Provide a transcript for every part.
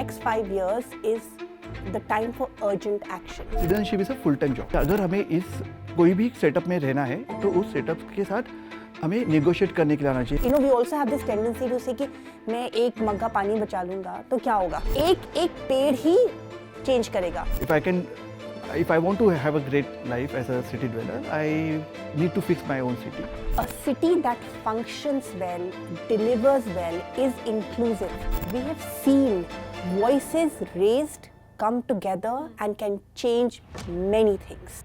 next 5 years is the time for urgent action. Citizenship is a full time job. अगर हमें इस कोई भी सेटअप में रहना है तो उस सेटअप के साथ हमें नेगोशिएट करने के लिए आना चाहिए. You know, we also have this tendency to say कि मैं एक मग्गा पानी बचा लूंगा तो क्या होगा, एक पेड़ ही चेंज करेगा. If I want to have a great life as a city dweller, I need to fix my own city. A city that functions well, delivers well, is inclusive. We have seen voices raised come together and can change many things.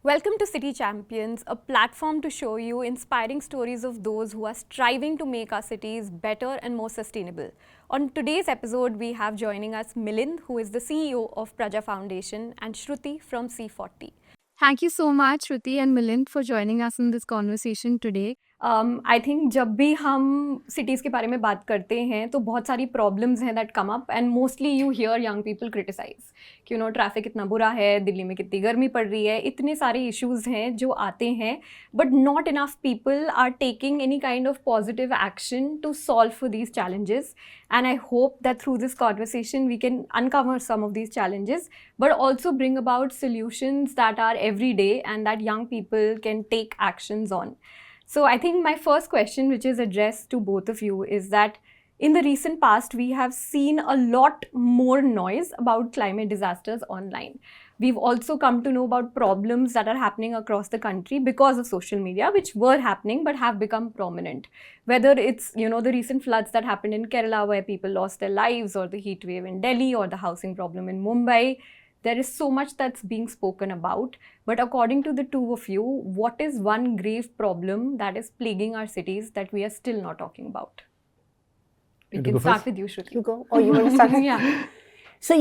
Welcome to City Champions, a platform to show you inspiring stories of those who are striving to make our cities better and more sustainable. On today's episode, we have joining us Milind, who is the CEO of Praja Foundation, and Shruti from C40. Thank you so much, Shruti and Milind, for joining us in this conversation today. I think जब भी हम cities के बारे में बात करते हैं तो बहुत सारी प्रॉब्लम्स हैं that come up and mostly you hear young people criticise कि ट्रैफिक इतना बुरा है, दिल्ली में कितनी गर्मी पड़ रही है, इतने सारे इश्यूज़ हैं जो आते हैं, but not enough people are taking any kind of positive action to solve for these challenges. And I hope that through this conversation we can uncover some of these challenges, but also bring about solutions that are everyday and that young people can take actions on. So I think my first question, which is addressed to both of you, is that in the recent past we have seen a lot more noise about climate disasters online. We've also come to know about problems that are happening across the country because of social media, which were happening but have become prominent. Whether it's, the recent floods that happened in Kerala where people lost their lives, or the heat wave in Delhi, or the housing problem in Mumbai, there is so much that's being spoken about. But according to the two of you, what is one grave problem that is plaguing our cities that we are still not talking about? We can start with you, Shruti. You go, or you want to start? Yeah. So,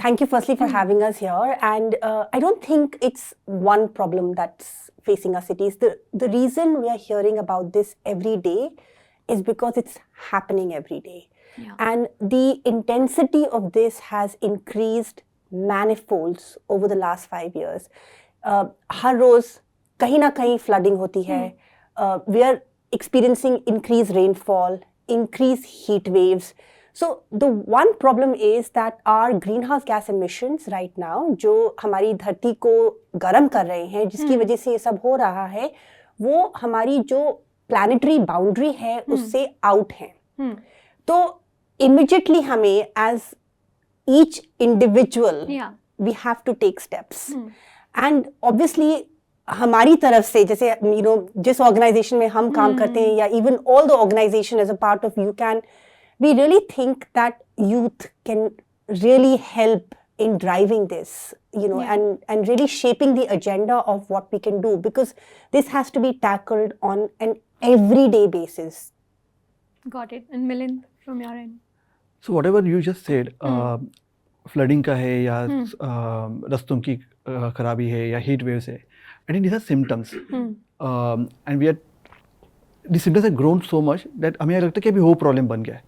thank you firstly for having us here, and I don't think it's one problem that's facing our cities. The reason we are hearing about this every day is because it's happening every day. Yeah. And the intensity of this has increased manifolds over the last 5 years. हर रोज कहीं ना कहीं flooding होती है. We are experiencing increased rainfall, increased heat waves. So the one problem is that our greenhouse gas emissions right now, जो हमारी धरती को गर्म कर रहे हैं, जिसकी वजह से ये सब हो रहा है, वो हमारी जो planetary boundary है उससे out है. तो immediately हमें as each individual, we have to take steps. And obviously हमारी तरफ से, जैसे जिस organization में हम काम करते हैं, या even all the organization as a part of UCAN, we really think that youth can really help in driving this, and really shaping the agenda of what we can do, because this has to be tackled on an everyday basis. Got it. And Milind, from your end? So whatever you just said, flooding का है या रास्तों की खराबी है या heat waves है, I think these are symptoms. And the symptoms have grown so much that हमें लगता है कि अभी वो प्रॉब्लम बन गया है.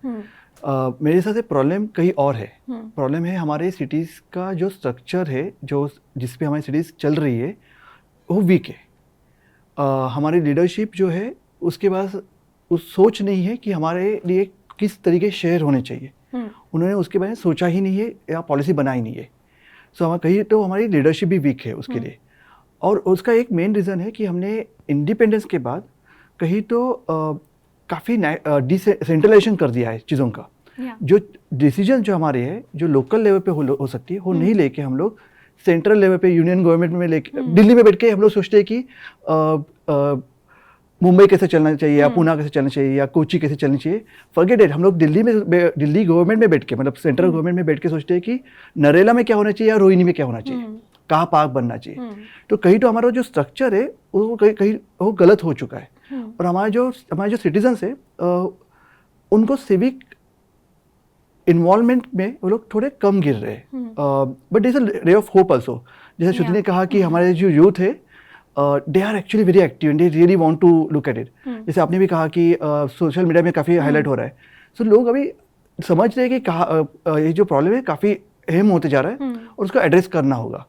मेरे हिसाब से प्रॉब्लम कहीं और है. प्रॉब्लम है हमारे सिटीज़ का जो स्ट्रक्चर है, जो जिस पे हमारी सिटीज़ चल रही है, वो वीक है. हमारी लीडरशिप जो है उसके पास उस सोच नहीं है कि हमारे लिए किस तरीके शहर होने चाहिए. उन्होंने उसके बारे में सोचा ही नहीं है या पॉलिसी बनाई नहीं है. सो हम कहीं तो हमारी लीडरशिप भी वीक है उसके लिए. और उसका एक मेन रीज़न है कि हमने इंडिपेंडेंस के बाद कहीं तो काफ़ी डिसेंट्रलाइजेशन कर दिया है चीज़ों का. जो डिसीजन जो हमारे हैं, जो लोकल लेवल पे हो सकती है, वो नहीं लेके हम लोग सेंट्रल लेवल पे यूनियन गवर्नमेंट में लेके दिल्ली में बैठ के हम लोग सोचते हैं कि मुंबई कैसे चलना चाहिए, या पुणे कैसे चलना चाहिए, या कोची कैसे चलनी चाहिए. Forget it. हम लोग दिल्ली गवर्नमेंट में बैठ के, मतलब सेंट्रल गवर्नमेंट में बैठ के सोचते हैं कि नरेला में क्या होना चाहिए या रोहिणी में क्या होना चाहिए, कहाँ पार्क बनना चाहिए. तो कहीं तो हमारा जो स्ट्रक्चर है वो कहीं वो गलत हो चुका है. और हमारे जो सिटीजन्स है, उनको सिविक इन्वॉल्वमेंट में वो लोग थोड़े कम गिर रहे हैं. But is a ray of hope also. जैसे श्रुति ने कहा कि हमारे जो यूथ है, they are actually very active and they really want to look at it. जैसे आपने भी कहा कि सोशल मीडिया में काफ़ी हाईलाइट हो रहा है. सो लोग अभी समझ रहे हैं कि ये जो प्रॉब्लम है काफ़ी अहम होते जा रहा है और उसको एड्रेस करना होगा.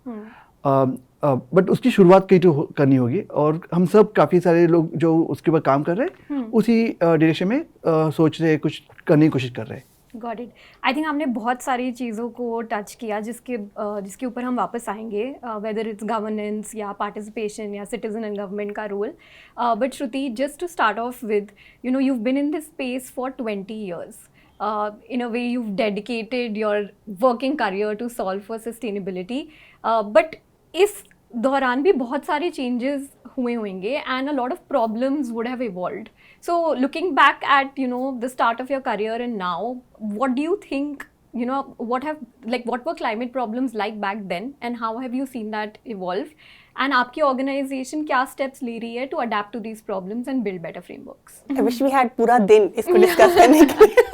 बट उसकी शुरुआत कहीं तो करनी होगी, और हम सब काफ़ी सारे लोग जो उसके ऊपर काम कर रहे हैं उसी डायरेक्शन में सोच रहे, कुछ करने की कोशिश कर रहे हैं. Got it. आई थिंक हमने बहुत सारी चीज़ों को टच किया जिसके ऊपर हम वापस आएंगे, वेदर इट्स गवर्नेंस या पार्टिसिपेशन या सिटीजन एंड गवर्नमेंट का role. But Shruti, just to start off with, you know, you've been in this space for 20 years. In a way, you've dedicated your working career to solve for sustainability. But इस दौरान भी बहुत सारे changes हुए होंगे and a lot of problems would have evolved. So looking back at, you know, the start of your career and now, what do you think, you know, what were climate problems like back then and how have you seen that evolve? And आपकी organization क्या steps ले रही है to adapt to these problems and build better frameworks? I wish we had पूरा दिन इसको discuss करने के लिए.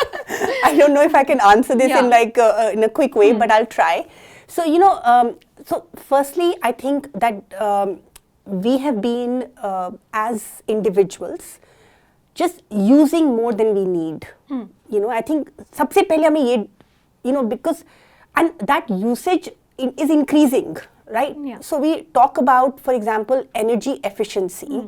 I don't know if I can answer this in like in a quick way, but I'll try. So you know, so firstly, I think that we have been as individuals just using more than we need. You know, I think सबसे पहले हमें ये, you know, because and that usage is increasing, right? Yeah. So we talk about, for example, energy efficiency,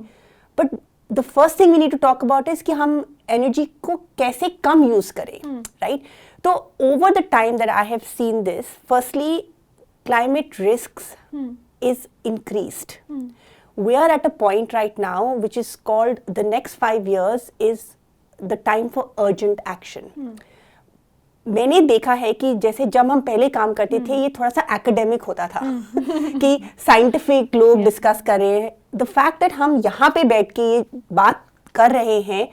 but the first thing we need to talk about is कि हम energy को कैसे कम use करें, right? तो over the time that I have seen this, firstly, climate risks is increased. We are at a point right now which is called the next 5 years is the time for urgent action. मैंने देखा है कि जैसे जब हम पहले काम करते थे ये थोड़ा सा एकेडमिक होता था कि साइंटिफिक लोग डिस्कस कर रहे हैं. द फैक्ट दैट हम यहाँ पे बैठ के ये बात कर रहे हैं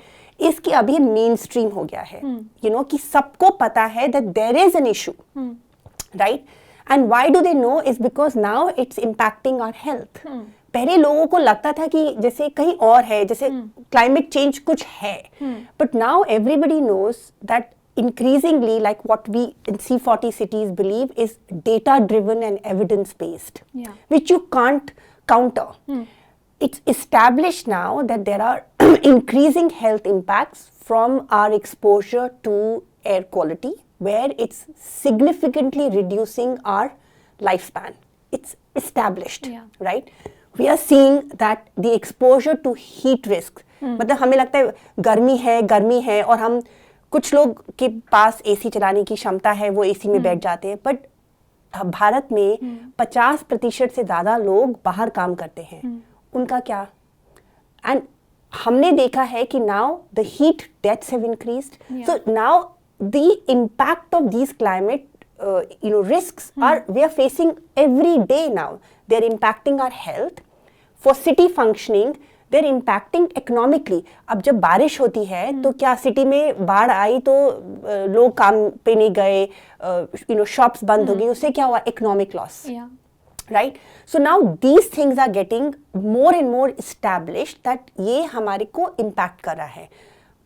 इसकी अभी मेन स्ट्रीम हो गया है. यू नो कि सबको पता है that there is an issue, right? And why do they know is because now it's impacting our health. पहले लोगों को लगता था कि जैसे कहीं और है, जैसे क्लाइमेट चेंज कुछ है, but now everybody knows that increasingly, like what we in C40 cities believe, is data driven and evidence based, which you can't counter. It's established now that there are increasing health impacts from our exposure to air quality, where it's significantly reducing our lifespan. It's established, right? We are seeing that the exposure to heat risks, मतलब हमें लगता है गर्मी है और हम कुछ लोग के पास एसी चलाने की क्षमता है, वो एसी में बैठ जाते हैं, बट भारत में 50% से ज़्यादा लोग बाहर काम करते हैं. उनका क्या? एंड हमने देखा है कि now the heat deaths have increased. So now the impact of these climate risks we are facing every day now. They are impacting our health. For city functioning, they're impacting economically. अब जब बारिश होती है तो क्या city में बाढ़ आई तो लोग काम पे नहीं गए, शॉप्स बंद हो गई, उससे क्या हुआ? Economic loss, right? So now these things are getting more and more established that ये हमारे को इम्पैक्ट कर रहा है.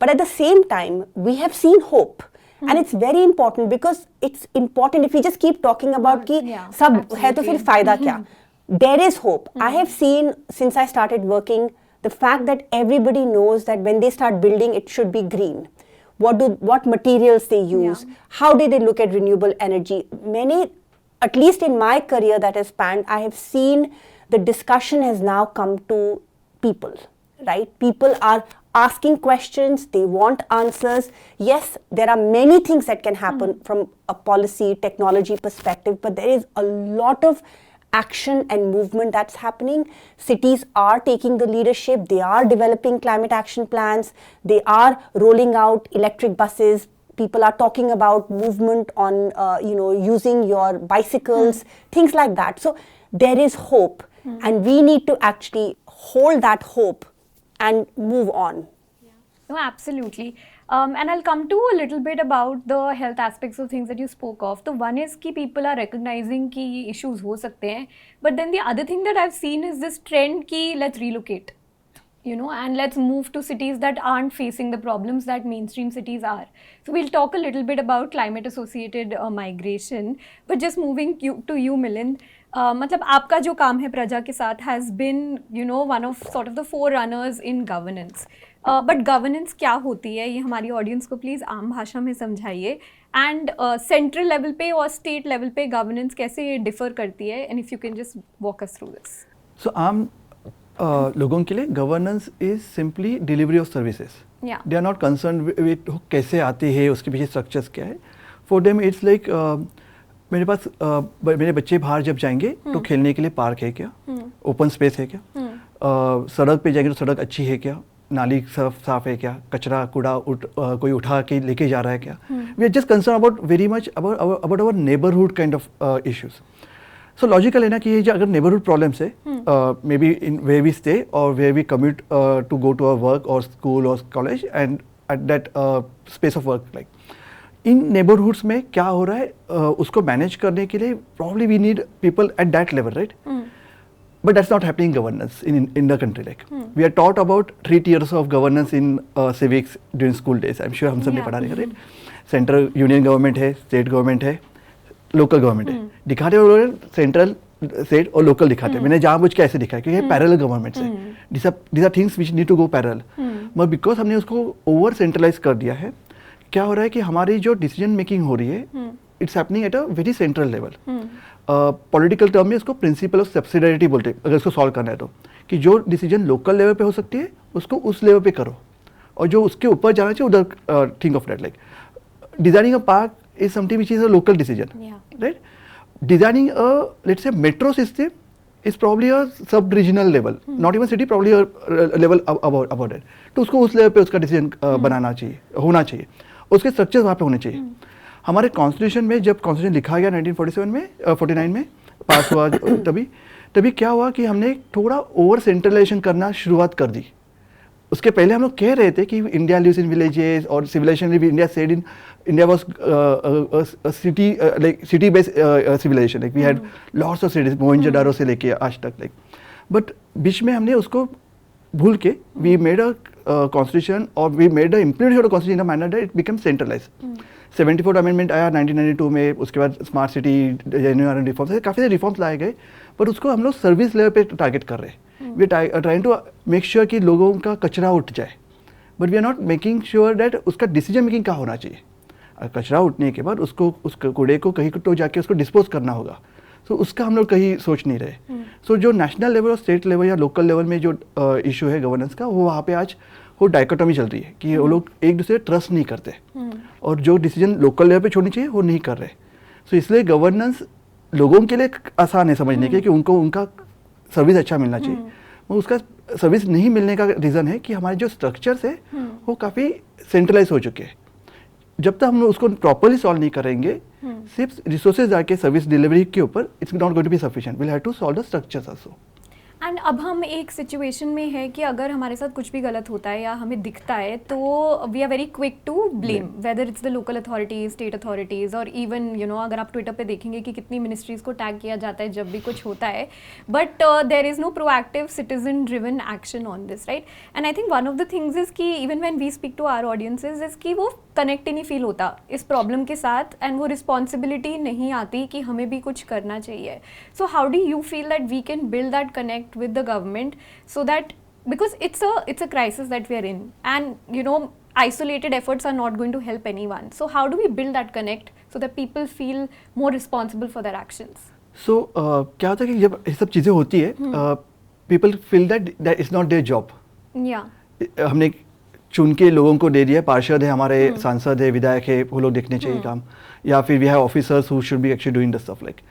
But at the same time we have seen hope. And it's very important because it's important if we just keep talking about कि सब है तो फिर फायदा क्या? There is hope. I have seen since I started working the fact that everybody knows that when they start building it should be green. What materials they use, how do they look at renewable energy. Many, at least in my career that has spanned, I have seen the discussion has now come to people, right? People are asking questions, they want answers. Yes, there are many things that can happen from a policy, technology perspective, but there is a lot of action and movement that's happening. Cities are taking the leadership, they are developing climate action plans, they are rolling out electric buses. People are talking about movement on, using your bicycles, things like that. So there is hope, and we need to actually hold that hope and move on. No, absolutely. And I'll come to a little bit about the health aspects of things that you spoke of. The one is कि people are recognizing कि ये issues हो सकते हैं, but then the other thing that I've seen is this trend कि let's relocate. and let's move to cities that aren't facing the problems that mainstream cities are. So we'll talk a little bit about climate associated migration, but just moving to you, Milind. मतलब आपका जो काम है प्रजा के साथ has been one of sort of the forerunners in governance. But governance क्या होती है ये हमारी ऑडियंस को प्लीज़ आम भाषा में समझाइए, एंड सेंट्रल लेवल पे और स्टेट लेवल पे गवर्नेंस कैसे डिफर करती है, and if you can just walk us through this. So आम लोगों के लिए governance is simply delivery of services. They are not concern with कैसे आती है, उसके पीछे स्ट्रक्चर्स क्या है. फॉर देम इट्स लाइक मेरे पास मेरे बच्चे बाहर जब जाएंगे तो खेलने के लिए पार्क है क्या, ओपन स्पेस है क्या, सड़क पे जाएंगे तो सड़क अच्छी है क्या, नाली साफ है क्या, कचरा कूड़ा कोई उठा के लेके जा रहा है क्या. We are just concern about very much about our neighbourhood kind of issues. So logical है ना कि ये जो अगर नेबरहुड प्रॉब्लम्स है, may be in where we stay और where we commute to go to our work और school और college and at that space of work, like in neighbourhoods में क्या हो रहा है, उसको मैनेज करने के लिए probably we need people at that level, right. But that's not happening in governance in the country. Like we are taught about 3 tiers of governance in civics during school days. I'm sure हम सब ने पढ़ा रहेगा, right? Central union government है, state government है, local government है. दिखाते हुए सेंट्रल, स्टेट और लोकल दिखाते हैं. मैंने जानबूझ के ऐसे दिखाया क्योंकि पैरेलल गवर्नमेंट्स है. these are things which need to go parallel. but because हमने उसको ओवर सेंट्रलाइज कर दिया है, क्या हो रहा है कि हमारी जो डिसीजन मेकिंग हो रही है, it's happening at a very central level. Political term में इसको प्रिंसिपल ऑफ सब्सिडियरिटी बोलते हैं, अगर इसको सॉल्व करना है तो, कि जो डिसीजन लोकल लेवल पे हो सकती है उसको उस लेवल पे करो, और जो उसके ऊपर जाना चाहिए उधर think of that. Like designing a park is something which is a local decision, right. Designing a let's say metro system is probably a sub regional level, not even city, probably a level about it. तो उसको उस level पे उसका decision बनाना चाहिए, होना चाहिए, उसके structure वहाँ पे होने चाहिए. हमारे कॉन्स्टिट्यूशन में जब कॉन्स्टिट्यूशन लिखा गया 1947 में 49 में पास हुआ, तभी क्या हुआ कि हमने थोड़ा ओवर सेंट्रलाइजेशन करना शुरुआत कर दी. उसके पहले हम लोग कह रहे थे कि इंडिया लिव्स इन विलेजेस और civilisation India said in India was city like city based civilisation. Like we had lots of cities, Mohenjodaro से लेके आज तक. लाइक बट बीच में हमने उसको भूल के वी मेड अ कॉन्स्टिट्यूशन और we made a implementation of constitution in a manner that it become centralised. 74th amendment आया 1992 में, उसके बाद स्मार्ट सिटी जेन्युइन रिफॉर्म्स, काफ़ी सारे रिफॉर्म्स लाए गए, पर उसको हम लोग सर्विस लेवल पे टारगेट कर रहे हैं. We trying to make sure कि लोगों का कचरा उठ जाए, but we are not making sure that उसका डिसीजन मेकिंग क्या होना चाहिए. कचरा उठने के बाद उसको उस कूड़े को कहीं तो जाके उसको डिस्पोज करना होगा, तो उसका हम लोग कहीं सोच नहीं रहे. सो जो नेशनल लेवल और स्टेट लेवल या लोकल लेवल में जो इशू है गवर्नेंस का, वो वहाँ पे आज वो डाइकोटॉमी चल रही है कि वो लोग एक दूसरे ट्रस्ट नहीं करते, और जो डिसीजन लोकल लेवल पे छोड़नी चाहिए वो नहीं कर रहे. सो इसलिए गवर्नेंस लोगों के लिए आसान है समझने के कि उनको उनका सर्विस अच्छा मिलना चाहिए. वो उसका सर्विस नहीं मिलने का रीज़न है कि हमारे जो स्ट्रक्चर्स है वो काफ़ी सेंट्रलाइज हो चुके हैं. जब तक हम उसको प्रॉपरली सॉल्व नहीं करेंगे, सिर्फ रिसोर्सेज आके सर्विस डिलीवरी के ऊपर, it's not going to be sufficient. Will have to solve the structures also. And अब हम एक सिचुएशन में है कि अगर हमारे साथ कुछ भी गलत होता है या हमें दिखता है तो we are very quick to blame, whether it's the local authorities, state authorities, और इवन अगर आप ट्विटर पे देखेंगे कि कितनी मिनिस्ट्रीज़ को टैग किया जाता है जब भी कुछ होता है, but there is no proactive citizen driven action on this, right. And I think one of the things is कि even when we speak to our audiences is कि वो कनेक्ट ही नहीं फील होता इस प्रॉब्लम के साथ, एंड वो responsibility नहीं आती कि हमें भी कुछ करना चाहिए. So how do you feel that we can build that connect with the government, so that because it's a crisis that we are in, and isolated efforts are not going to help anyone. So how do we build that connect so that people feel more responsible for their actions? So क्या होता है कि जब ये सब चीज़ें होती है, people feel that it's not their job. Yeah. हमने चुन के लोगों को दे दिया, पार्षद है हमारे, सांसद है, विधायक है, वो लोग देखने चाहिए काम, या फिर we have officers who should be actually doing the stuff. Like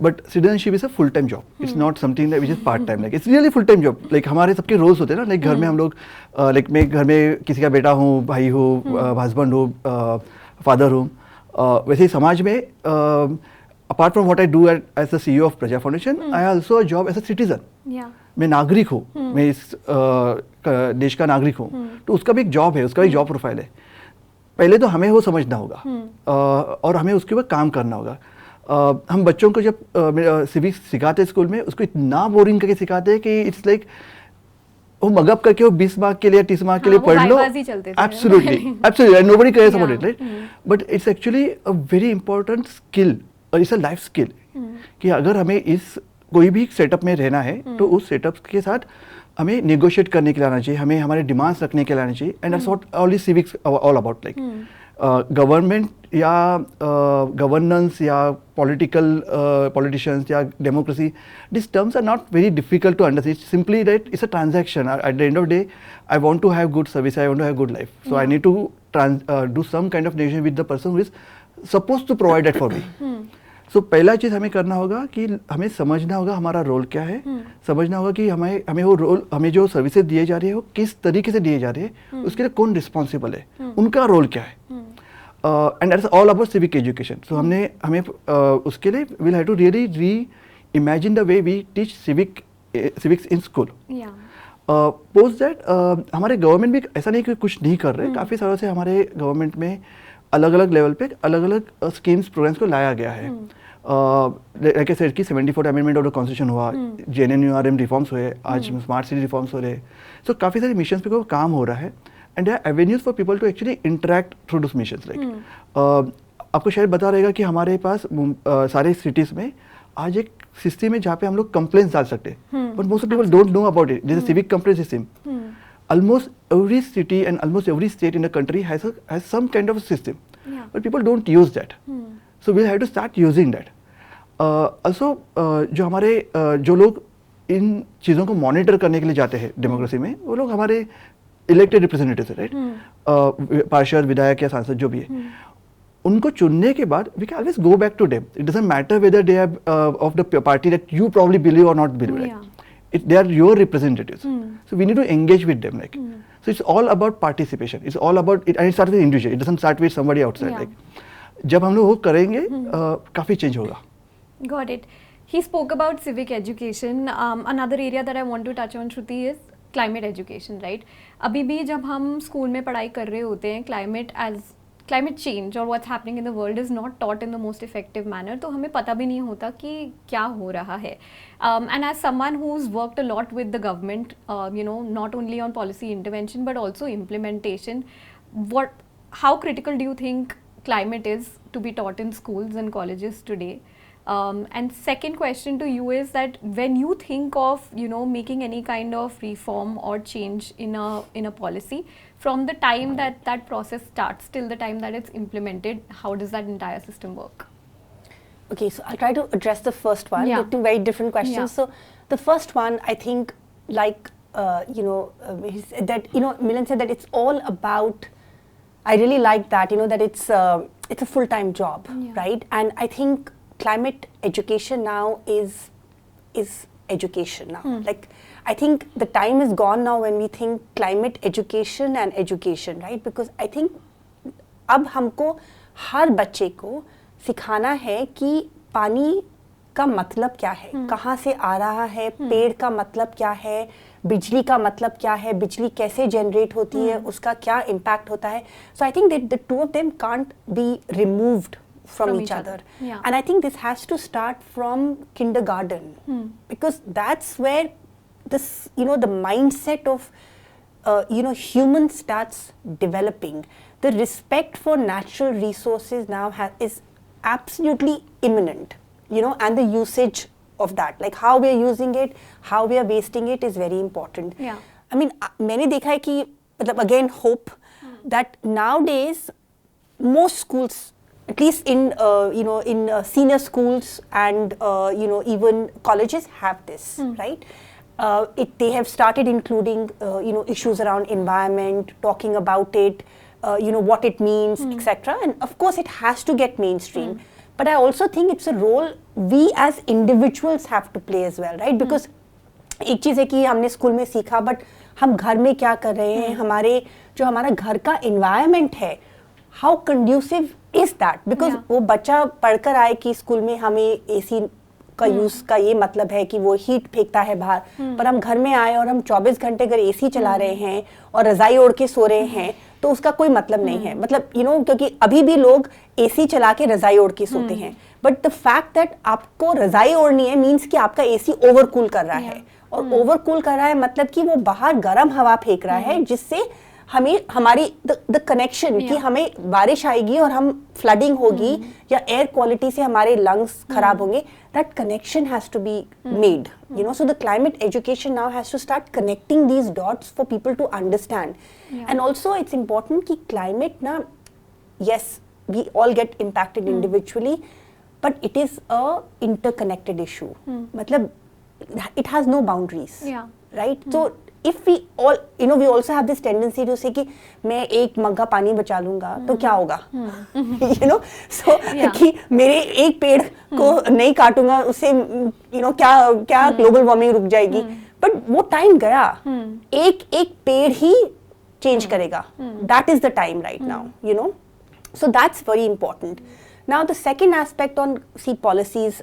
but citizenship is a full time job, it's not something that which is part time. Like it's really full time job. Like हमारे सबके roles होते हैं ना, like घर में हम लोग, like मैं घर में किसी का बेटा हूँ, भाई हूँ, हस्बैंड हूँ, फादर हूँ. वैसे ही समाज में apart from what I do as the CEO of Praja Foundation, I also a job as a citizen. मैं नागरिक हूँ, मैं इस देश का नागरिक हूँ, तो उसका भी एक जॉब है, उसका भी जॉब प्रोफाइल है. पहले तो हमें वो समझना होगा, और हमें उसके ऊपर काम करना होगा. हम बच्चों को जब सिविक्स सिखाते हैं स्कूल में, उसको इतना बोरिंग करके सिखाते हैं कि इट्स लाइक वो मगअप करके वो 20 मार्क के लिए 30 मार्क के लिए हाँ, वो पढ़ लो, वाइवाज ही चलते थे। Absolutely nobody cares about it, Yeah. Right? But it's actually a very important skill और इट्स अ लाइफ स्किल कि अगर हमें इस कोई भी सेटअप में रहना है तो उस सेटअप के साथ हमें नेगोशिएट करने के लिए आना चाहिए, हमें हमारे डिमांड्स रखने के लिए आना चाहिए, and that's what all this civics all about, like government या गवर्नेंस या politicians या democracy, these terms are not very difficult to understand. It's simply that it's a transaction. At the end of the day, I want to have good service, I want to have good life. So I need to do some kind of negotiation with the person who is supposed to provide that for me. So पहला चीज़ हमें करना होगा कि हमें समझना होगा हमारा role क्या है, समझना होगा कि हमें वो रोल, हमें जो सर्विसेज दिए जा रही है वो किस तरीके से दिए जा रही है, उसके लिए कौन रिस्पॉन्सिबल है, उनका रोल क्या है. And that's all about civic education. So हमें उसके लिए we'll have to really reimagine the way we teach civics in school. Yeah. Post that हमारे गवर्नमेंट भी ऐसा नहीं कि कुछ नहीं कर रहे, काफ़ी सालों से हमारे गवर्नमेंट में अलग अलग लेवल पे अलग अलग स्कीम्स प्रोग्राम्स को लाया गया है. लाइक आई सेड कि 74th amendment of the constitution हुआ, JNNURM रिफॉर्म्स हुए, आज स्मार्ट सिटी रिफॉर्म्स हो रहे. सो काफ़ी सारे मिशंस पे को काम हो रहा है, and there are avenues for people to actually interact through those missions. Like आपको शायद बता रहेगा कि हमारे पास सारे सिटीज़ में आज एक सिस्टम है जहाँ पे हम लोग कंप्लेंट्स डाल सकते हैं, but most of people don't know about it. जैसे civic complaint system, almost every city and almost every state in the country has some kind of a system, but people don't use that. So we'll have to start using that. Also जो हमारे जो लोग इन चीज़ों को monitor करने के लिए जाते हैं डेमोक्रेसी में, वो लोग हमारे इलेक्टेड रिप्रेजेंटेटिव्स, राइट? पार्षद, विधायक या सांसद जो भी है, उनको चुनने के बाद we can always go back to them. It doesn't matter whether they are of the party that you probably believe or not believe, right? They are your representatives. So we need to engage with them. Like, so it's all about participation. It's all about it, and it starts with individual. It doesn't start with somebody outside. Yeah. Like, जब हम लोग वो करेंगे, काफी change होगा. Got it. He spoke about civic education. Another area that I want to touch on, Shruti, is climate education, right? अभी भी जब हम स्कूल में पढ़ाई कर रहे होते हैं, climate change or what's happening in the world is not taught in the most effective manner, तो हमें पता भी नहीं होता कि क्या हो रहा है. And as someone who's worked a lot with the government, not only on policy intervention but also implementation, how critical do you think climate is to be taught in schools and colleges today? And second question to you is that when you think of making any kind of reform or change in a policy, from the time that process starts till the time that it's implemented, how does that entire system work? Okay, so I'll try to address the first one. Yeah. They're two very different questions. Yeah. So the first one, I think, like he said that Milan said that it's all about. I really like that that it's a full-time job, right? And I think climate education now is education now. Like, I think the time is gone now when we think climate education and education, right? Because I think अब हमको हर बच्चे को सिखाना है कि पानी का मतलब क्या है, कहाँ से आ रहा है, पेड़ का मतलब क्या है, बिजली का मतलब क्या है, बिजली कैसे जनरेट होती है, उसका क्या इम्पैक्ट होता है. So I think that the two of them can't be removed from each other. Yeah. And I think this has to start from kindergarten, because that's where this, the mindset of, human starts developing. The respect for natural resources now is absolutely imminent, and the usage of that, like how we are using it, how we are wasting it is very important. Yeah. I mean, मैंने देखा है कि again hope that nowadays most schools, at least in senior schools and even colleges have this, right? They have started including issues around environment, talking about it, what it means, etc. And of course it has to get mainstream. But I also think it's a role we as individuals have to play as well, right? Because एक चीज़ है कि हमने school में सीखा, but हम घर में क्या कर रहे हैं, हमारा घर का environment है, how conducive is that? Because वो बच्चा पढ़कर आए कि स्कूल में हमें AC का यूज़ का ये मतलब है कि वो हीट फेंकता है बाहर, पर हम घर में आए और हम 24 घंटे अगर AC चला रहे हैं और रज़ाई ओढ़ के सो रहे हैं, तो उसका कोई मतलब नहीं है. मतलब क्योंकि अभी भी लोग AC चला के रज़ाई ओढ़ के सोते हैं, बट द फैक्ट दैट आपको रज़ाई ओढ़नी है मीन्स कि आपका AC ओवरकूल कर रहा है, और ओवरकूल कर रहा है मतलब कि वो बाहर गर्म हवा फेंक रहा है जिससे हमें हमारी द कनेक्शन कि हमें बारिश आएगी और हम फ्लडिंग होगी या एयर क्वालिटी से हमारे लंग्स खराब होंगे, that connection has to be made, you know. So the climate education now has to start connecting these dots for people to understand. And also it's important कि climate na, yes, we all get impacted individually, but it is a interconnected issue. मतलब it has no boundaries, right? So if we all, you know, we also have this tendency to say कि मैं एक मग्गा पानी बचा लूंगा तो क्या होगा, you know. So कि मेरे एक पेड़ को नहीं काटूंगा उससे, you know, क्या ग्लोबल वार्मिंग रुक जाएगी, बट वो टाइम गया, एक एक पेड़ ही चेंज करेगा, that is the time right now, you know. So that's very important. Now the second aspect on policies,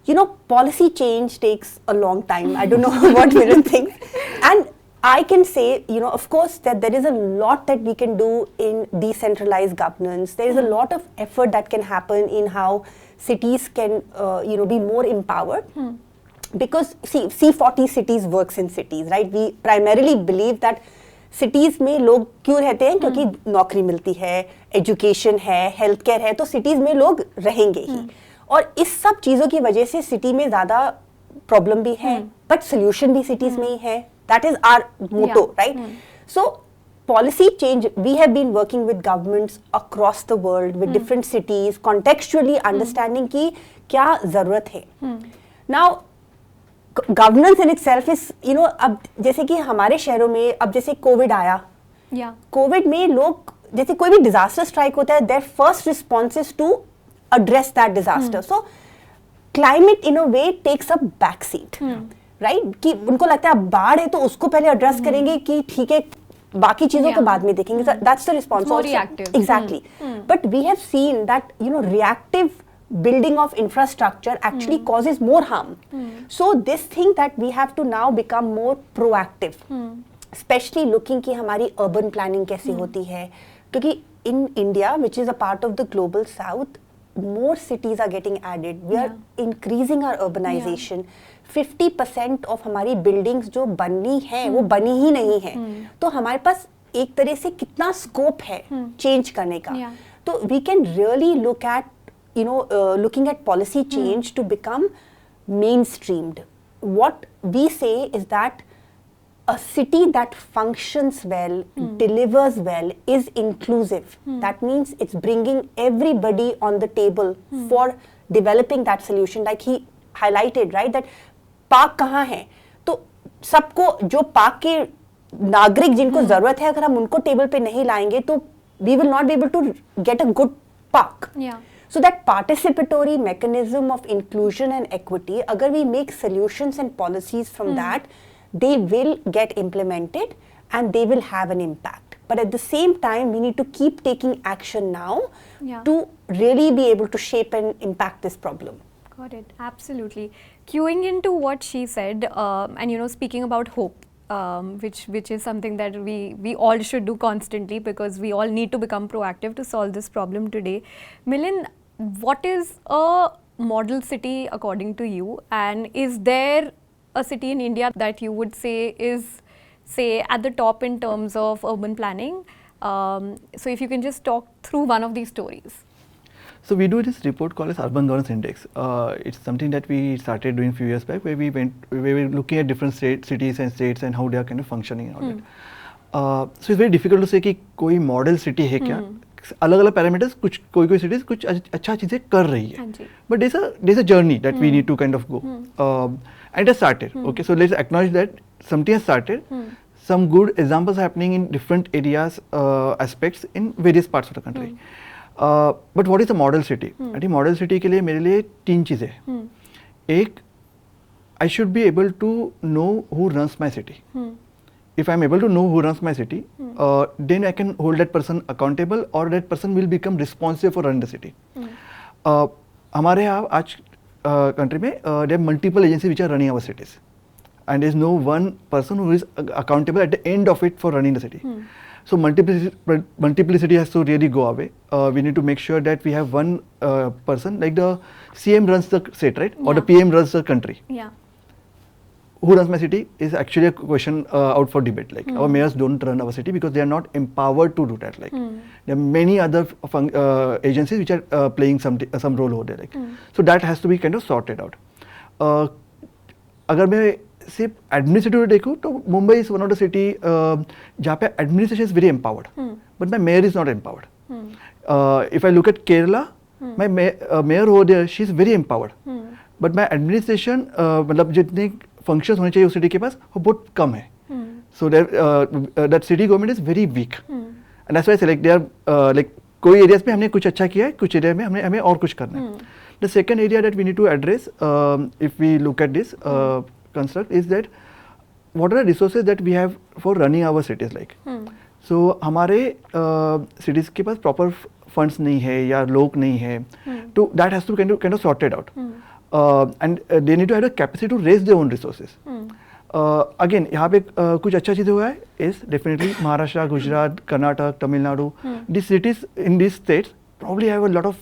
you know, policy change takes a long time. I don't know what Milan thinks. And I can say, you know, of course, that there is a lot that we can do in decentralized governance. There is a lot of effort that can happen in how cities can, you know, be more empowered. Because, see, C40 cities works in cities, right? We primarily believe that cities में लोग क्यों रहते हैं, क्योंकि नौकरी मिलती है, education है, हेल्थ केयर है, तो cities में लोग रहेंगे ही. और इस सब चीज़ों की वजह से सिटी में ज़्यादा प्रॉब्लम भी है, बट सोल्यूशन भी सिटीज में ही है. That is our motto, right? So policy change, we have been working with governments across the world, with different cities, contextually understanding कि क्या ज़रूरत है. Now, governance in itself is, you know, अब जैसे कि हमारे शहरों में अब जैसे कोविड आया, कोविड में लोग जैसे कोई भी डिजास्टर स्ट्राइक होता है, their first response is to address that disaster. So climate in a way takes a backseat, right? कि उनको लगता है अब बाढ़ है तो उसको पहले एड्रेस करेंगे कि ठीक है बाकी चीजों को बाद में देखेंगे. That's the response. More reactive. Exactly. But we have seen that, you know, reactive building of infrastructure actually causes more harm. So this thing that we have to now become more proactive, especially looking कि हमारी urban planning कैसे होती है, क्योंकि in India, which is a part of the global south, more cities are getting added. We are increasing our urbanization. 50% of हमारी buildings जो बननी है वो बनी ही नहीं है. तो हमारे पास एक तरह से कितना scope है change करने का. तो we can really look at, you know, looking at policy change to become mainstreamed. What we say is that a city that functions well, delivers well, is inclusive. That means it's bringing everybody on the table for developing that solution. Like he highlighted, right, that park कहाँ है, तो सबको जो park के नागरिक जिनको जरूरत है, अगर हम उनको टेबल पे नहीं लाएंगे तो we will not be able to get a good park. So that participatory mechanism of inclusion and equity, agar we make solutions and policies from that, they will get implemented and they will have an impact. But at the same time, we need to keep taking action now to really be able to shape and impact this problem. Got it. Absolutely. Queuing into what she said, and, you know, speaking about hope, which is something that we all should do constantly because we all need to become proactive to solve this problem today. Milind, what is a model city according to you, and is there a city in India that you would say is, say, at the top in terms of urban planning? So if you can just talk through one of these stories. So we do this report called as Urban Governance Index. It's something that we started doing a few years back, where we were looking at different cities and states and how they are kind of functioning and all that. So it's very difficult to say कि कोई model city है क्या? अलग-अलग parameters, कुछ कोई cities कुछ अच्छा चीजें कर रही है. But there's a journey that we need to kind of go. And it has started. Okay, so let's acknowledge that something has started. Some good examples are happening in different areas, aspects in various parts of the country. But what is a model city? I think model city के लिए मेरे लिए तीन चीजें. एक, I should be able to know who runs my city. If I am able to know who runs my city, then I can hold that person accountable, or that person will become responsible for running the city. हमारे यहाँ आज country में there are multiple agencies which are running our cities, and there is no one person who is accountable at the end of it for running the city. So multiplicity has to really go away. We need to make sure that we have one person, like the CM runs the state, right? Or the PM runs the country. who runs my city is actually a question out for debate. Like our mayors don't run our city because they are not empowered to do that. Like there are many other agencies which are playing some role over there. Like so that has to be kind of sorted out. अगर मैं सिर्फ administrative देखूँ तो Mumbai is one of the city जहाँ पे administration is very empowered but my mayor is not empowered. If I look at Kerala my mayor हो there she is very empowered but my administration मतलब जितने फंक्शंस होने चाहिए उस सिटी के पास वो बहुत कम है. So that city government is very weak and that's why select they are like कोई एरियाज में हमने कुछ अच्छा किया है, कुछ एरिया में हमें और कुछ करना है. The second area that we need to address, if we look at this construct, is that what are the resources that we have for running our cities like. So हमारे cities के पास proper funds नहीं है या लोग नहीं है, तो that has to be kind of sorted out. And they need to have the capacity to raise their own resources. Again यहाँ पे कुछ अच्छा चीज़ हुआ है is definitely Maharashtra, Gujarat, Karnataka, Tamil Nadu, these cities in these states probably have a lot of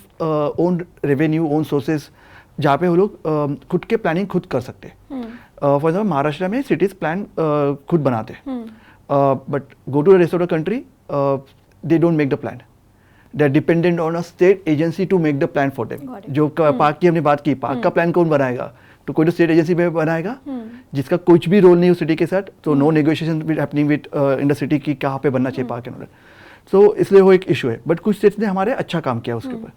own revenue, own sources, जहाँ पे वो लोग खुद के प्लानिंग खुद कर सकते हैं. फॉर एग्जाम्पल महाराष्ट्र में सिटीज प्लान खुद बनाते हैं but go to the rest of the country they don't make the plan. They are dependent on a state agency to make the plan for them. जो park की हमने बात की, park का प्लान कौन बनाएगा? तो कोई तो स्टेट एजेंसी में बनाएगा जिसका कुछ भी रोल नहीं उस सिटी के साथ. तो no negotiation happening within the city की कहाँ पे बनना चाहिए पार्क एंड ऑल. सो इसलिए वो एक इशू है बट कुछ स्टेट्स ने हमारे अच्छा काम किया उसके ऊपर.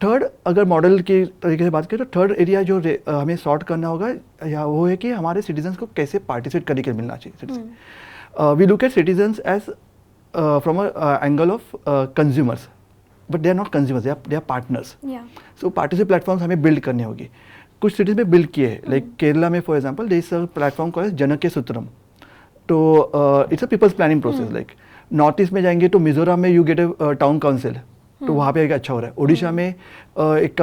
थर्ड अगर मॉडल के तरीके से बात करें तो थर्ड एरिया जो हमें सॉर्ट करना होगा या वो है कि हमारे सिटीजन्स को कैसे पार्टिसिपेट करने के लिए मिलना चाहिए. We look at citizens as from a angle of consumers but they are not consumers, they are partners. So participate platforms हमें बिल्ड करने होगी. कुछ सिटीज़ में बिल्ड किए हैं लाइक केरला में for example there is a platform called Janake Sutram. तो it's a people's planning process. Like north east में जाएंगे तो मिजोरम में you get a town council, तो वहाँ पे एक अच्छा हो रहा है. ओडिशा में एक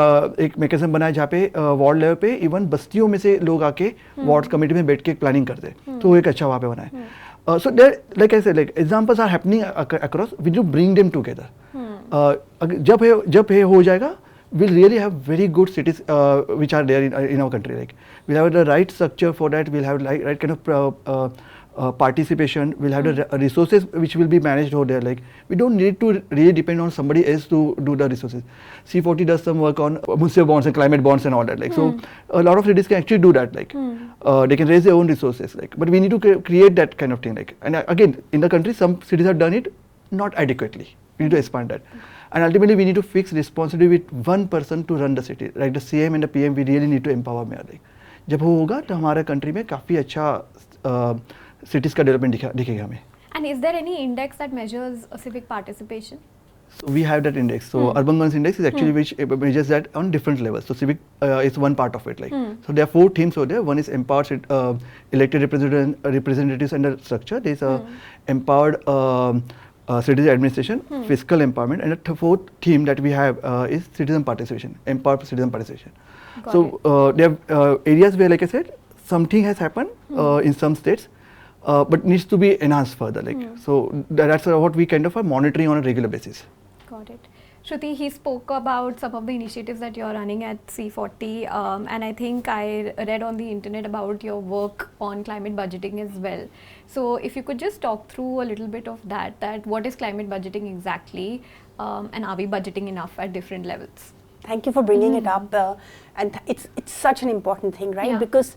मैकेनिज्म बना है जहाँ पे वार्ड लेवल पे इवन बस्तियों में से लोग आके वार्ड कमेटी में बैठ के प्लानिंग करते हैं. तो वो एक अच्छा वहाँ पे बना है. सो देयर लाइक ऐसे like examples are happening across we do bring them together. जब ये हो जाएगा we'll really have very good cities which are there in our country. Like we'll have the right structure for that. We'll have right kind of participation. We'll have the resources which will be managed over there. Like we don't need to really depend on somebody else to do the resources. C40 does some work on municipal bonds and climate bonds and all that. Like so, a lot of cities can actually do that. Like they can raise their own resources. Like but we need to create that kind of thing. Like and again in the country, some cities have done it not adequately. We need to expand that. And ultimately, we need to fix responsibility with one person to run the city. Like the CM and the PM, we really need to empower mayor. Like, जब वो होगा तो हमारे country में काफ़ी अच्छा cities का development दिखेगा हमें. And is there any index that measures civic participation? So we have that index. So Urban Governance Index is actually which measures that on different levels. So civic is one part of it. Like so, there are 4 themes over there. One is empowered elected representatives and the structure. There is a empowered citizen administration, fiscal empowerment, and the fourth theme that we have is citizen participation, empowered citizen participation. There are areas where, like I said, something has happened in some states, but needs to be enhanced further. Like so, that's what we kind of are monitoring on a regular basis. Got it. Shruti, he spoke about some of the initiatives that you're running at C40, and I think I read on the internet about your work on climate budgeting as well. So if you could just talk through a little bit of that what is climate budgeting exactly, and are we budgeting enough at different levels? Thank you for bringing it up, and it's such an important thing, right? Yeah. Because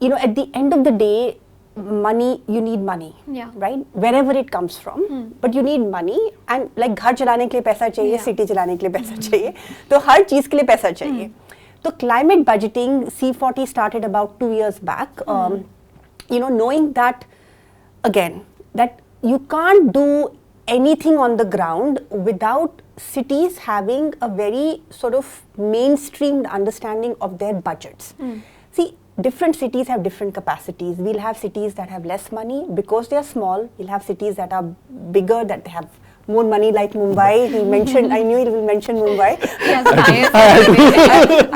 you know, at the end of the day, you need money, right? Wherever it comes from, but you need money, and like घर चलाने के लिए पैसा चाहिए, city चलाने के लिए पैसा चाहिए, तो हर चीज़ के लिए पैसा चाहिए. तो climate budgeting C40 started about 2 years back. You know, knowing that again that you can't do anything on the ground without cities having a very sort of mainstreamed understanding of their budgets. See, different cities have different capacities. We'll have cities that have less money because they are small. We'll have cities that are bigger, that they have more money, like Mumbai. He mentioned, I knew he will mention Mumbai.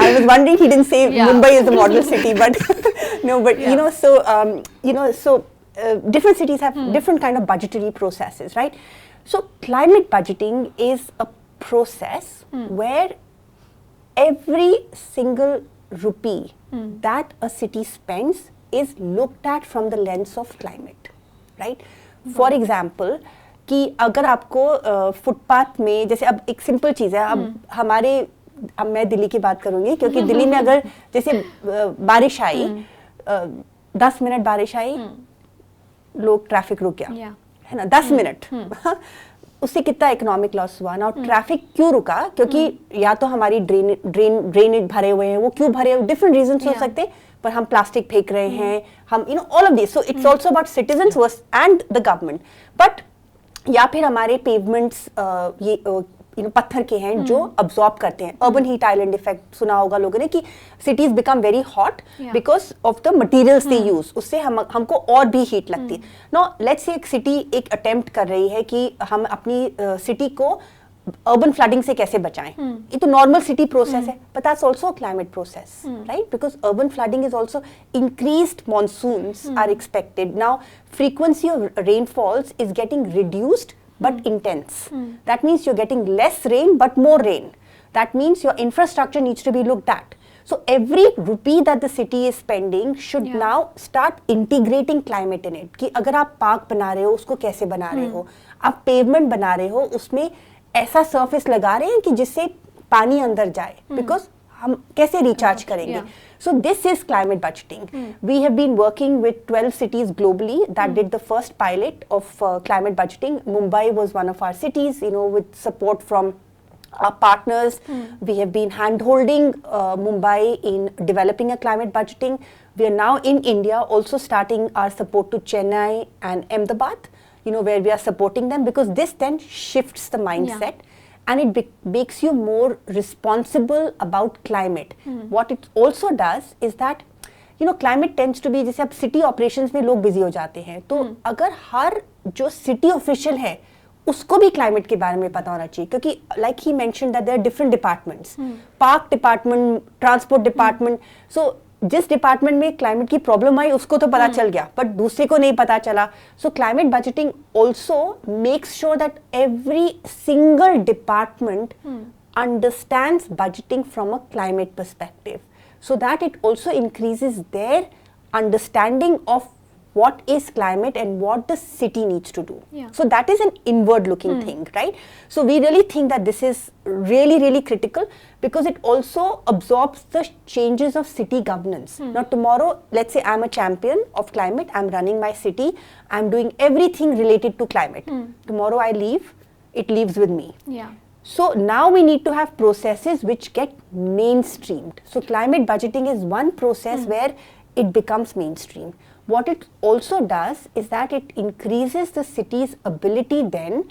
I was wondering he didn't say Mumbai is the model city, but no, but you know, so different cities have different kind of budgetary processes, right? So climate budgeting is a process where every single rupee that a city spends is looked at from the lens of climate, right? For example, कि अगर आपको footpath में, जैसे अब एक simple चीज़ है, अब मैं दिल्ली की बात करूँगी, क्योंकि दिल्ली में अगर जैसे बारिश आई, 10 मिनट बारिश आई, लोग ट्रैफिक रुक गया, है ना, 10 मिनट, उससे कितना इकोनॉमिक लॉस हुआ ना। ट्रैफिक क्यों रुका? क्योंकि या तो हमारी ड्रेनेज भरे हुए हैं, वो क्यों भरे हुए, डिफरेंट रीजंस हो सकते हैं, पर हम प्लास्टिक फेंक रहे हैं, हम all of this, so it's also about citizens and the government. But या फिर हमारे पेवमेंट्स ये पत्थर के हैं जो अब्सॉर्ब करते हैं। अर्बन हीट आइलैंड इफेक्ट सुना होगा लोगों ने, कि cities become very hot because of the materials they use, उससे हमको और भी हीट लगती है। नो लेट्स से एक सिटी एक अटेम्प्ट कर रही है कि हम अपनी सिटी को अर्बन फ्लडिंग से कैसे बचाएं। ये तो नॉर्मल सिटी प्रोसेस है, but that's also a climate process, right? Because urban flooding is also increased monsoons are expected now, frequency of rainfalls is getting reduced but intense. That means you're getting less rain but more rain. That means your infrastructure needs to be looked at. So every rupee that the city is spending should now start integrating climate in it. कि अगर आप park बना रहे हो, उसको कैसे बना रहे हो, आप पेवमेंट बना रहे हो, उसमें ऐसा सरफेस लगा रहे हैं कि जिससे पानी अंदर जाए, बिकॉज हम कैसे रिचार्ज करेंगे? So this is climate budgeting. We have been working with 12 cities globally that did the first pilot of climate budgeting. Mumbai was one of our cities, with support from our partners. We have been hand-holding Mumbai in developing a climate budgeting. We are now in India also starting our support to Chennai and Ahmedabad, where we are supporting them, because this then shifts the mindset. And it makes you more responsible about climate. What it also does is that, climate tends to be, जैसे अब city operations में लोग busy हो जाते हैं, तो अगर हर जो city official है, उसको भी climate के बारे में पता होना चाहिए, क्योंकि like he mentioned that there are different departments, park department, transport department, so जिस डिपार्टमेंट में क्लाइमेट की प्रॉब्लम आई उसको तो पता चल गया, बट दूसरे को नहीं पता चला। सो climate budgeting also makes sure that every single department understands budgeting from a climate perspective, so that it also increases their understanding of what is climate and what the city needs to do. So that is an inward looking thing, right? So we really think that this is really, really critical, because it also absorbs the changes of city governance. Now tomorrow, let's say I'm a champion of climate, I'm running my city, I'm doing everything related to climate. Tomorrow I leave, it leaves with me. So now we need to have processes which get mainstreamed. So climate budgeting is one process where it becomes mainstream. What it also does is that it increases the city's ability then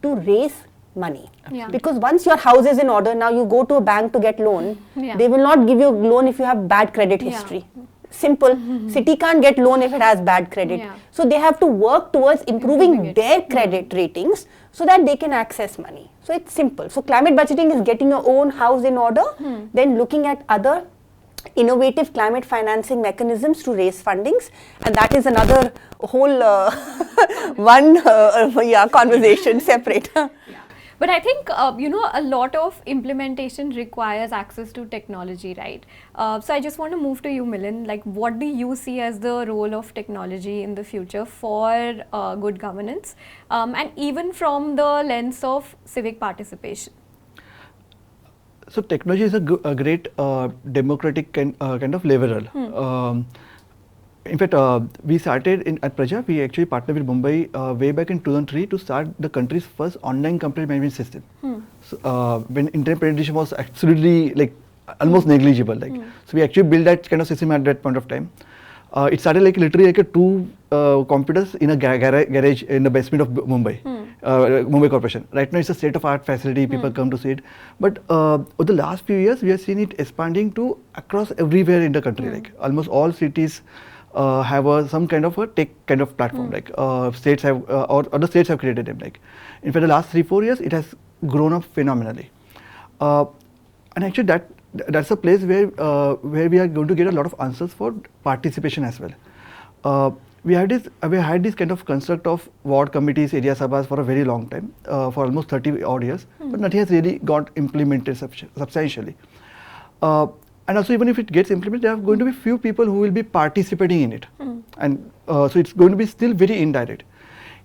to raise money. Because once your house is in order, now you go to a bank to get loan, they will not give you a loan if you have bad credit history. Simple. City can't get loan if it has bad credit. So they have to work towards improving their credit ratings so that they can access money. So it's simple. So climate budgeting is getting your own house in order, then looking at other innovative climate financing mechanisms to raise fundings, and that is another whole conversation separate. But I think, a lot of implementation requires access to technology, right? So I just want to move to you, Milind. Like, what do you see as the role of technology in the future for good governance, and even from the lens of civic participation? So technology is a great democratic kind of leveler. In fact, we started at Praja, we actually partnered with Mumbai way back in 2003 to start the country's first online complaint management system. So, when internet penetration was absolutely almost negligible. So we actually built that kind of system at that point of time. It started literally a two computers in a garage in the basement of Mumbai. Mumbai Corporation. Right now it's a state-of-art facility, people come to see it. But over the last few years, we have seen it expanding to across everywhere in the country. Almost all cities have some kind of a tech kind of platform. States have, or the states have created them. In fact, the last 3-4 years, it has grown up phenomenally. And actually that's a place where we are going to get a lot of answers for participation as well. We had this kind of construct of ward committees, area sabhas for a very long time, for almost 30 odd years, but nothing has really got implemented substantially. and also even if it gets implemented, there are going to be few people who will be participating in it, and so it's going to be still very indirect.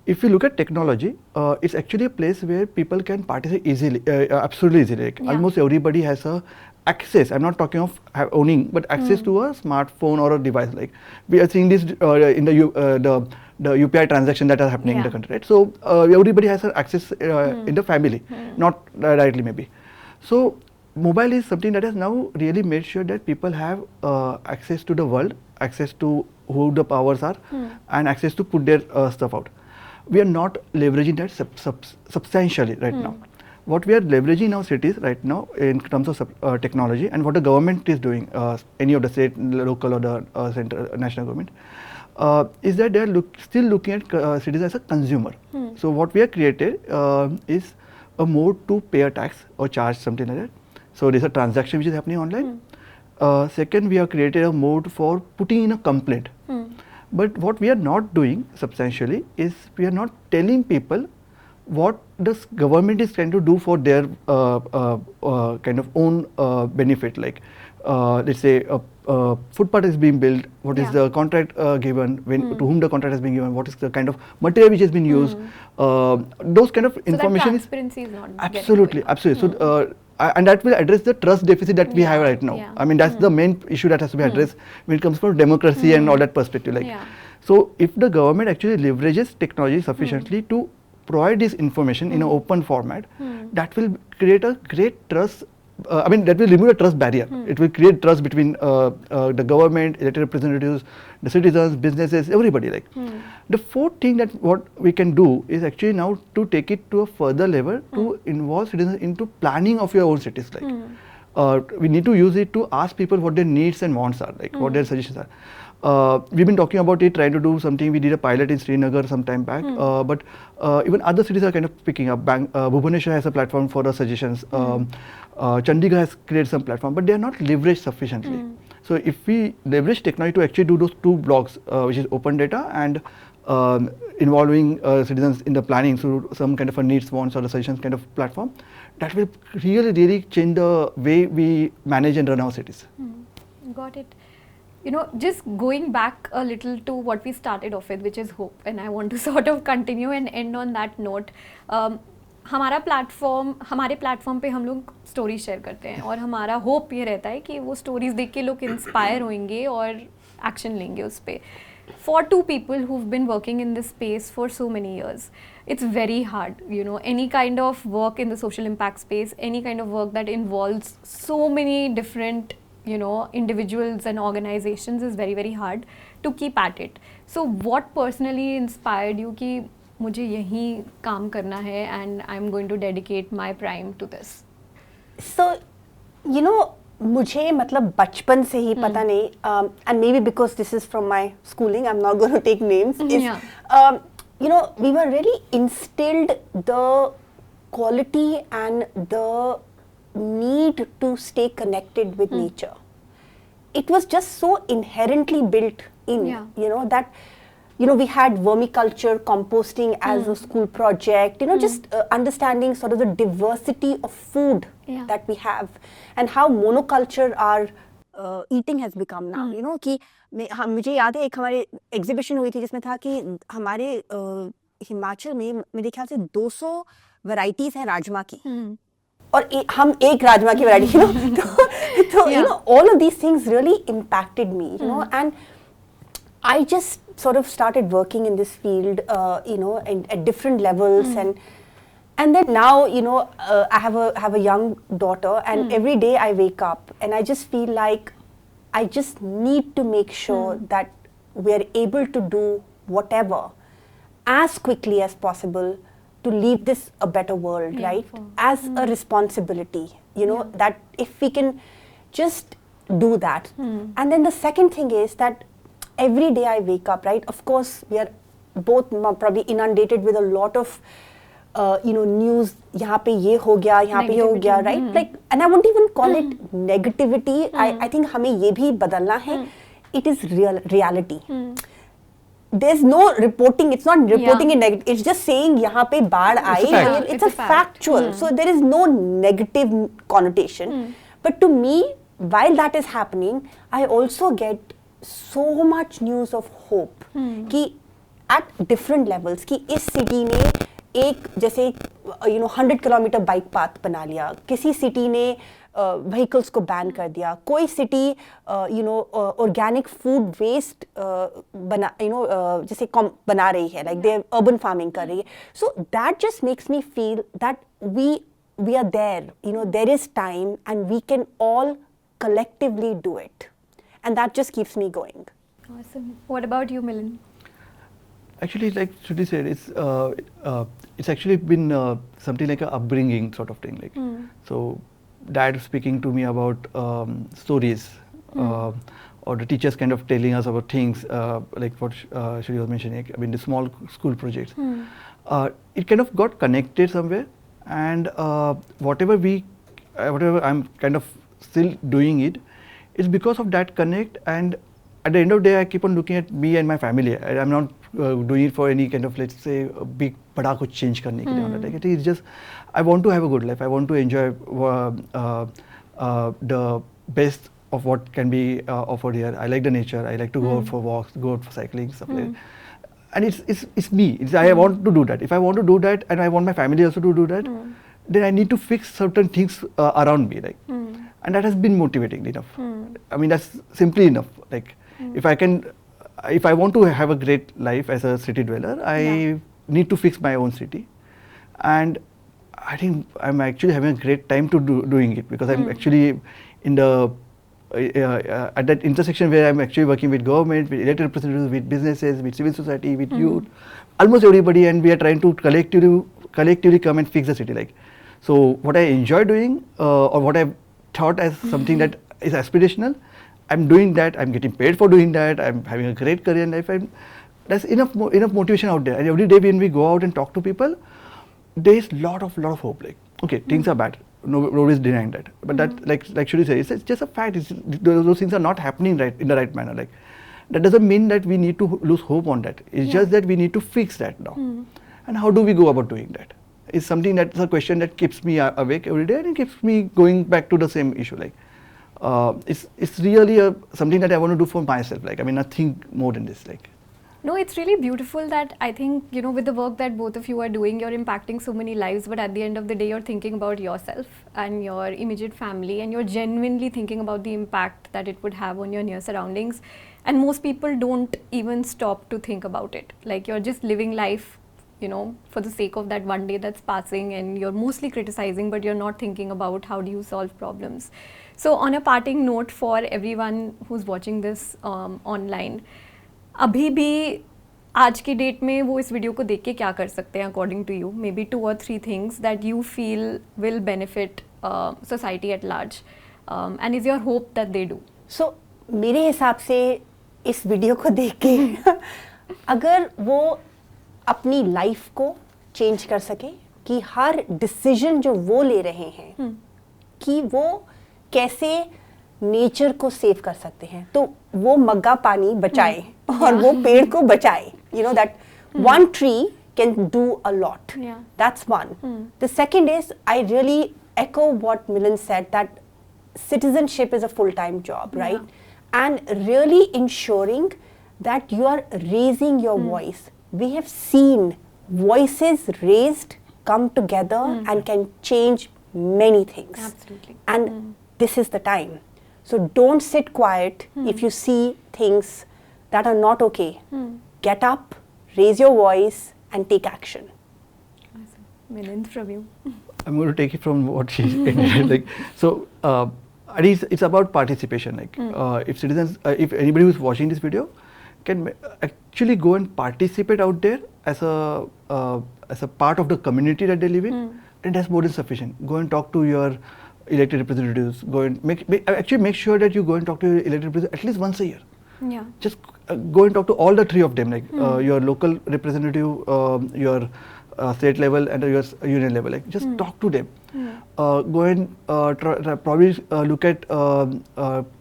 If you look at technology, it's actually a place where people can participate easily, absolutely easily. Like almost everybody has a access. I'm not talking of owning, but access to a smartphone or a device. Like we are seeing this in the UPI transaction that are happening in the country, right? So everybody has access in the family, not directly maybe. So mobile is something that has now really made sure that people have access to the world, access to who the powers are, and access to put their stuff out. We are not leveraging that substantially right now. What we are leveraging in our cities right now in terms of technology, and what the government is doing, any of the state, local or the central, national government, is that they are still looking at cities as a consumer. So what we have created is a mode to pay a tax or charge, something like that. So there's a transaction which is happening online. Second, we have created a mode for putting in a complaint. But what we are not doing substantially is we are not telling people what the government is trying to do for their kind of own benefit. Like let's say a footpath is being built, what is the contract given, when to whom the contract has been given, what is the kind of material which has been used, those kind of information. So that transparency is not absolutely. So and that will address the trust deficit that we have right now. I mean, that's the main issue that has to be addressed when it comes to democracy and all that perspective. Like, so if the government actually leverages technology sufficiently to provide this information in an open format, that will create a great trust. I mean, that will remove a trust barrier. It will create trust between the government, elected representatives, the citizens, businesses, everybody. Like the fourth thing that what we can do is actually now to take it to a further level to involve citizens into planning of your own cities. Like we need to use it to ask people what their needs and wants are, like what their suggestions are. We've been talking about it, trying to do something. We did a pilot in Srinagar some time back, but even other cities are kind of picking up. Bhubaneswar has a platform for the suggestions. Chandigarh has created some platform, but they are not leveraged sufficiently. So if we leverage technology to actually do those two blocks, which is open data and involving citizens in the planning through some kind of a needs, wants or the suggestions kind of platform, that will really change the way we manage and run our cities. Got it. You know, just going back a little to what we started off with, which is hope, and I want to sort of continue and end on that note. हमारे platform पे हम लोग story share करते हैं और हमारा hope ये रहता है कि वो स्टोरीज देख के लोग इंस्पायर होंगे और एक्शन लेंगे उस पर. For two people who've been working in this space for so many years, it's very hard, you know, any kind of work in the social impact space, any kind of work that involves so many different, you know, individuals and organizations is very hard to keep at it. So what personally inspired you कि मुझे यहीं काम करना है and I'm going to dedicate my prime to this? So, you know, मुझे मतलब बचपन से ही पता नहीं, and maybe because this is from my schooling, I'm not going to take names, is, you know, we were really instilled the quality and the need to stay connected with nature. It was just so inherently built in, you know, that, you know, we had vermiculture, composting as a school project, you know, just understanding sort of the diversity of food that we have and how monoculture our eating has become now, you know, कि मुझे याद है एक हमारे exhibition हुई थी जिसमें था कि हमारे हिमाचल में मेरे ख्याल से 200 वैरायटीज हैं राजमा की और हम एक राजमा की वैरायटी, you know, तो you know, all of these things really impacted me, you know, and I just sort of started working in this field, you know, at different levels, and then now, you know, I have a young daughter, and every day I wake up and I just feel like I just need to make sure that we are able to do whatever as quickly as possible to leave this a better world, right? As a responsibility, you know, that if we can just do that. And then the second thing is that every day I wake up, right? Of course, we are both probably inundated with a lot of, you know, news. यहाँ पे ये हो गया, यहाँ पे ये हो गया, right? Like, and I won't even call it negativity. I think हमें ये भी बदलना है. It is reality. There's no reporting. It's not reporting in negative. It's just saying यहाँ पे बाढ़ आई. It's a factual. So there is no negative connotation. But to me, while that is happening, I also get so much news of hope कि at different levels कि इस city ने एक जैसे 100 kilometre bike path बना लिया, किसी city ने व्हीकल्स को बैन कर दिया, कोई सिटी ऑर्गेनिक फूड वेस्ट जैसे बना रही है, लाइक दे अर्बन फार्मिंग कर रही है. So that just makes me feel that we are there, there is time and we can all collectively do it, and that just keeps me going. Awesome. What about you, Milind? Actually, like Shruti said, it's actually been something like a upbringing sort of thing. Like, so dad speaking to me about stories, or the teachers kind of telling us about things, like what Shruti was mentioning. I mean, the small school projects. It kind of got connected somewhere, and whatever I'm kind of still doing it, it's because of that connect. And at the end of the day, I keep on looking at me and my family. I'm not doing it for any kind of, let's say, a big bada kuch change karne ke liye. Like, it is just, I want to have a good life. I want to enjoy the best of what can be offered here. I like the nature. I like to go out for walks, go out for cycling, stuff like that. And it's me. I want to do that. If I want to do that, and I want my family also to do that, then I need to fix certain things around me, like, and that has been motivating enough. I mean, that's simply enough. Like, if I want to have a great life as a city dweller, I need to fix my own city, and I think I'm actually having a great time to doing it, because I'm actually in the at that intersection where I'm actually working with government, with elected representatives, with businesses, with civil society, with youth, almost everybody, and we are trying to collectively come and fix the city. Like, so what I enjoy doing, or what I've thought as something that is aspirational, I'm doing that. I'm getting paid for doing that. I'm having a great career in life, and that's enough motivation out there. And every day when we go out and talk to people, there is lot of hope. Like, okay, things are bad. Nobody's denying that, but that, like Shruti said, it's just a fact. Those things are not happening in the right manner. Like, that doesn't mean that we need to lose hope on that. It's just that we need to fix that now. And how do we go about doing that? It's something that's a question that keeps me awake every day, and it keeps me going back to the same issue. Like, it's really something that I want to do for myself. Like, I mean, nothing more than this. Like. No, it's really beautiful that I think, with the work that both of you are doing, you're impacting so many lives, but at the end of the day, you're thinking about yourself and your immediate family, and you're genuinely thinking about the impact that it would have on your near surroundings. And most people don't even stop to think about it. Like, you're just living life, for the sake of that one day that's passing, and you're mostly criticizing, but you're not thinking about how do you solve problems. So on a parting note for everyone who's watching this online, अभी भी आज की date में वो इस video को देख के क्या कर सकते हैं according to you? Maybe 2 or 3 things that you feel will benefit society at large, and is your hope that they do? So मेरे हिसाब से इस वीडियो को देख के अगर वो अपनी लाइफ को चेंज कर सके, कि हर डिसीजन जो वो ले रहे हैं कि वो कैसे नेचर को सेव कर सकते हैं, तो वो मग्गा पानी बचाए और वो पेड़ को बचाए. That one tree can do a lot. That's one. The second is, I really echo what Milind said, that citizenship is a full-time job, right? And really ensuring that you are raising your voice. We have seen voices raised come together and can change many things. Absolutely. And this is the time. So don't sit quiet if you see things that are not okay. Get up, raise your voice, and take action. Awesome. Milind, from you. I'm going to take it from what she ended. Like, so it's about participation. Like, if citizens, if anybody who's watching this video can actually go and participate out there as a part of the community that they live in, then that's more than sufficient. Go and talk to your elected representatives. Go and make sure that you go and talk to your elected representatives at least once a year. Yeah. Just go and talk to all the 3 of them, like your local representative, your state level, and your union level. Like, just talk to them. Go and probably look at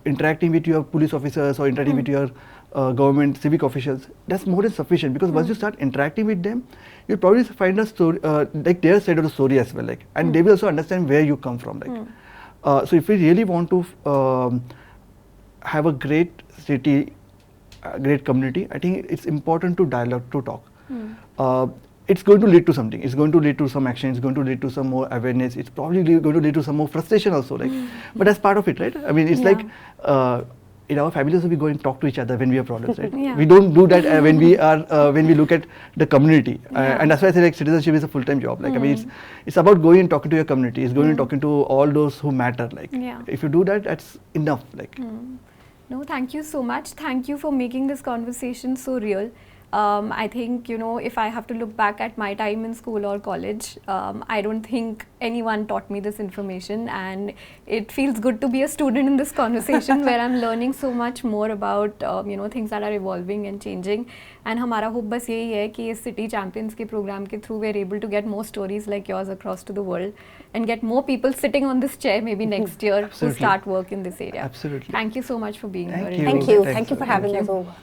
interacting with your police officers or interacting with your government civic officials. That's more than sufficient, because once you start interacting with them, you'll probably find a story, like their side of the story as well. Like, and they will also understand where you come from. Like, So if we really want to have a great city, a great community, I think it's important to dialogue, to talk. It's going to lead to something. It's going to lead to some action. It's going to lead to some more awareness. It's probably going to lead to some more frustration also. Like, but that's part of it, right? I mean, it's like in our families we go and talk to each other when we have problems, right? Yeah. We don't do that when we are when we look at the community, and that's why I say like citizenship is a full-time job. Like I mean, it's about going and talking to your community. It's going and talking to all those who matter. Like if you do that, that's enough. Like. No, thank you so much. Thank you for making this conversation so real. I think, you know, if I have to look back at my time in school or college, I don't think anyone taught me this information, and it feels good to be a student in this conversation where I'm learning so much more about, you know, things that are evolving and changing. And हमारा hope बस यही है कि इस City Champions के program के through we're able to get more stories like yours across to the world and get more people sitting on this chair maybe next year who start work in this area. Absolutely. Thank you so much for being here. Thank you. Thank you. Thanks Thank you for a lot. having us over.